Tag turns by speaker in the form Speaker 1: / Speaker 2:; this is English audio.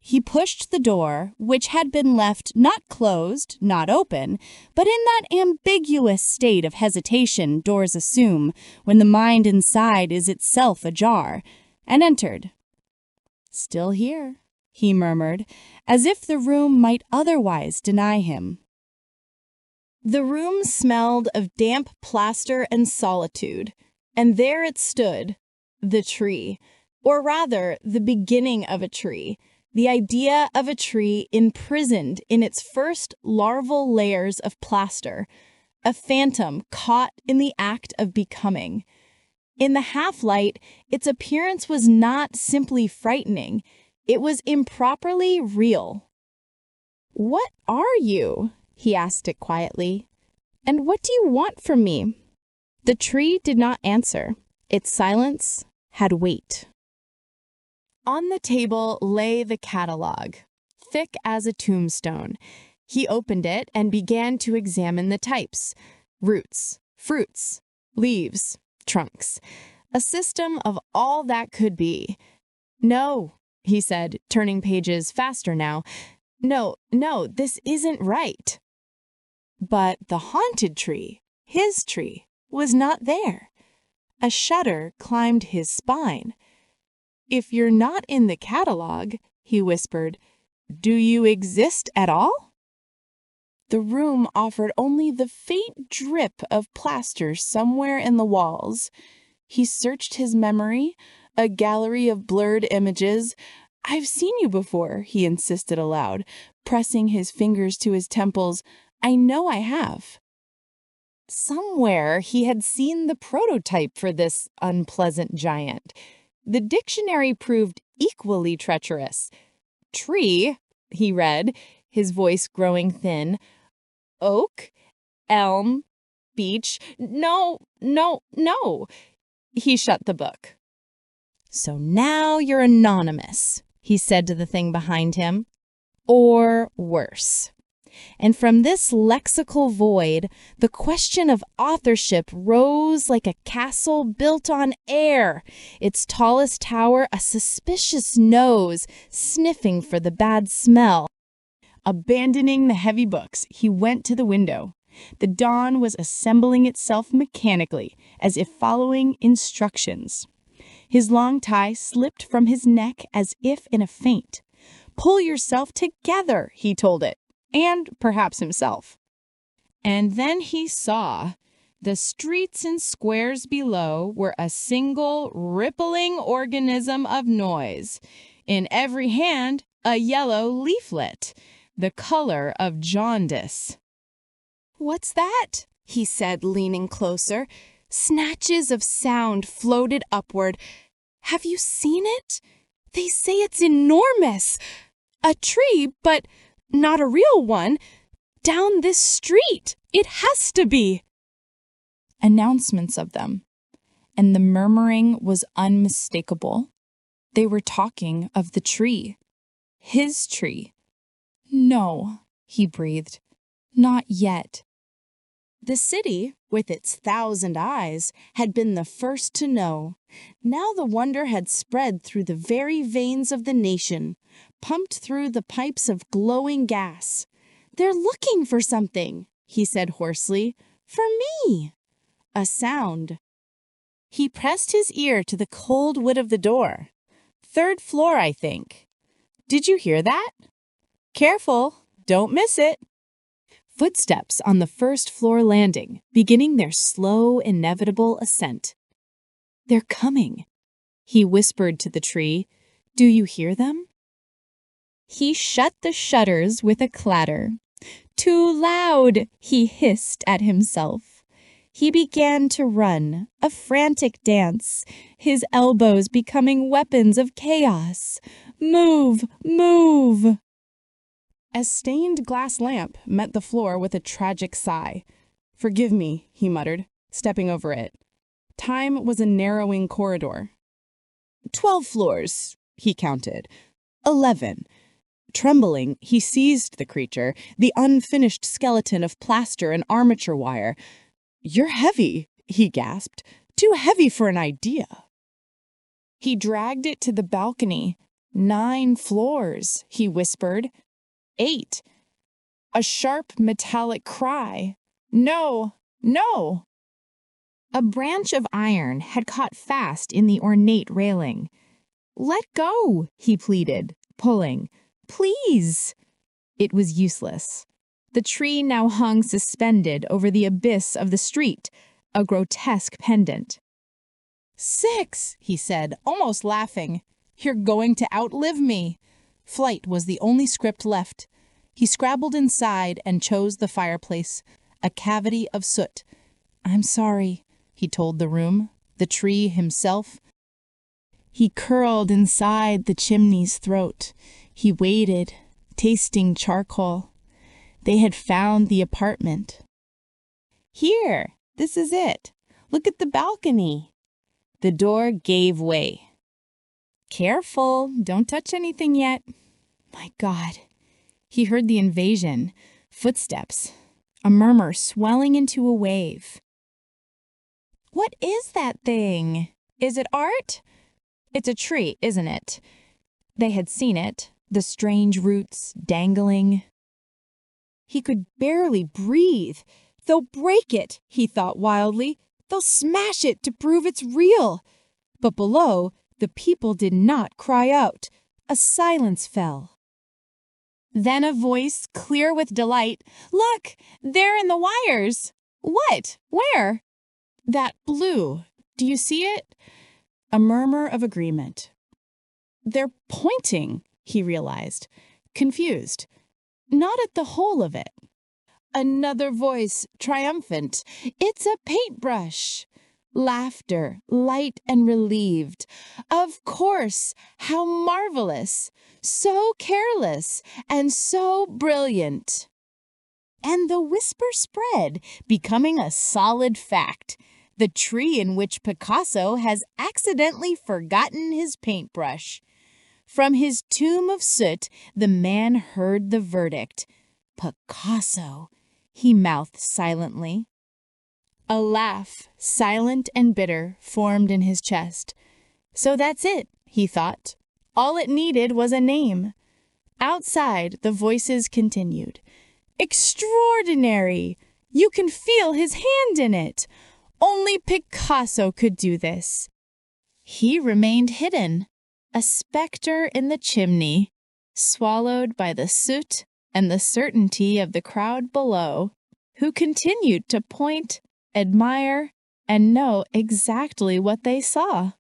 Speaker 1: He pushed the door, which had been left not closed, not open, but in that ambiguous state of hesitation doors assume when the mind inside is itself ajar, and entered. "Still here," he murmured, as if the room might otherwise deny him. The room smelled of damp plaster and solitude, and there it stood, the tree, or rather the beginning of a tree, the idea of a tree imprisoned in its first larval layers of plaster, a phantom caught in the act of becoming. In the half-light, its appearance was not simply frightening, it was improperly real. "What are you?" he asked it quietly. "And what do you want from me?" The tree did not answer. Its silence had weight. On the table lay the catalog, thick as a tombstone. He opened it and began to examine the types: roots, fruits, leaves, trunks. A system of all that could be. "No," he said, turning pages faster now. No, this isn't right." But the haunted tree, his tree, was not there. A shudder climbed his spine. "If you're not in the catalog," he whispered, "do you exist at all?" The room offered only the faint drip of plaster somewhere in the walls. He searched his memory, a gallery of blurred images. "I've seen you before," he insisted aloud, pressing his fingers to his temples. "I know I have." Somewhere he had seen the prototype for this unpleasant giant. The dictionary proved equally treacherous. "Tree," he read, his voice growing thin. "Oak, elm, beech. No." He shut the book. "So now you're anonymous," he said to the thing behind him. "Or worse." And from this lexical void, the question of authorship rose like a castle built on air, its tallest tower a suspicious nose sniffing for the bad smell. Abandoning the heavy books, he went to the window. The dawn was assembling itself mechanically, as if following instructions. His long tie slipped from his neck as if in a faint. "Pull yourself together," he told it, and perhaps himself. And then he saw. The streets and squares below were a single rippling organism of noise. In every hand, a yellow leaflet, the color of jaundice. "What's that?" he said, leaning closer. Snatches of sound floated upward. "Have you seen it? They say it's enormous. A tree, but not a real one. Down this street. It has to be." Announcements of them, and the murmuring was unmistakable. They were talking of the tree. His tree. "No," he breathed. "Not yet." The city, with its 1,000 eyes, had been the first to know. Now the wonder had spread through the very veins of the nation, pumped through the pipes of glowing gas. "They're looking for something," he said hoarsely. "For me." A sound. He pressed his ear to the cold wood of the door. "3rd floor, I think. Did you hear that? Careful, don't miss it." Footsteps on the 1st floor landing, beginning their slow, inevitable ascent. "They're coming," he whispered to the tree. "Do you hear them?" He shut the shutters with a clatter. "Too loud," he hissed at himself. He began to run, a frantic dance, his elbows becoming weapons of chaos. "Move, move!" A stained glass lamp met the floor with a tragic sigh. "Forgive me," he muttered, stepping over it. Time was a narrowing corridor. 12 floors, he counted. 11. Trembling, he seized the creature, the unfinished skeleton of plaster and armature wire. "You're heavy," he gasped. "Too heavy for an idea." He dragged it to the balcony.
Speaker 2: 9 floors, he whispered. 8. A sharp metallic cry. No, no! A branch of iron had caught fast in the ornate railing. Let go, he pleaded, pulling. Please! It was useless. The tree now hung suspended over the abyss of the street, a grotesque pendant. 6, he said, almost laughing. You're going to outlive me. Flight was the only script left. He scrabbled inside and chose the fireplace, a cavity of soot. I'm sorry, he told the room, the tree himself. He curled inside the chimney's throat. He waited, tasting charcoal. They had found the apartment. Here, this is it. Look at the balcony. The door gave way. Careful, don't touch anything yet. My God. He heard the invasion, footsteps, a murmur swelling into a wave. What is that thing? Is it art? It's a tree, isn't it? They had seen it, the strange roots dangling. He could barely breathe. They'll break it, he thought wildly. They'll smash it to prove it's real. But below, the people did not cry out. A silence fell. Then a voice, clear with delight. Look, they're in the wires. What? Where? That blue. Do you see it? A murmur of agreement. They're pointing, he realized, confused. Not at the whole of it. Another voice, triumphant. It's a paintbrush. Laughter, light and relieved. Of course, how marvelous. So careless and so brilliant. And the whisper spread, becoming a solid fact. The tree in which Picasso has accidentally forgotten his paintbrush. From his tomb of soot, the man heard the verdict. Picasso, he mouthed silently. A laugh, silent and bitter, formed in his chest. So that's it, he thought. All it needed was a name. Outside, the voices continued. Extraordinary! You can feel his hand in it. Only Picasso could do this. He remained hidden, a specter in the chimney, swallowed by the soot and the certainty of the crowd below, who continued to point, admire, and know exactly what they saw.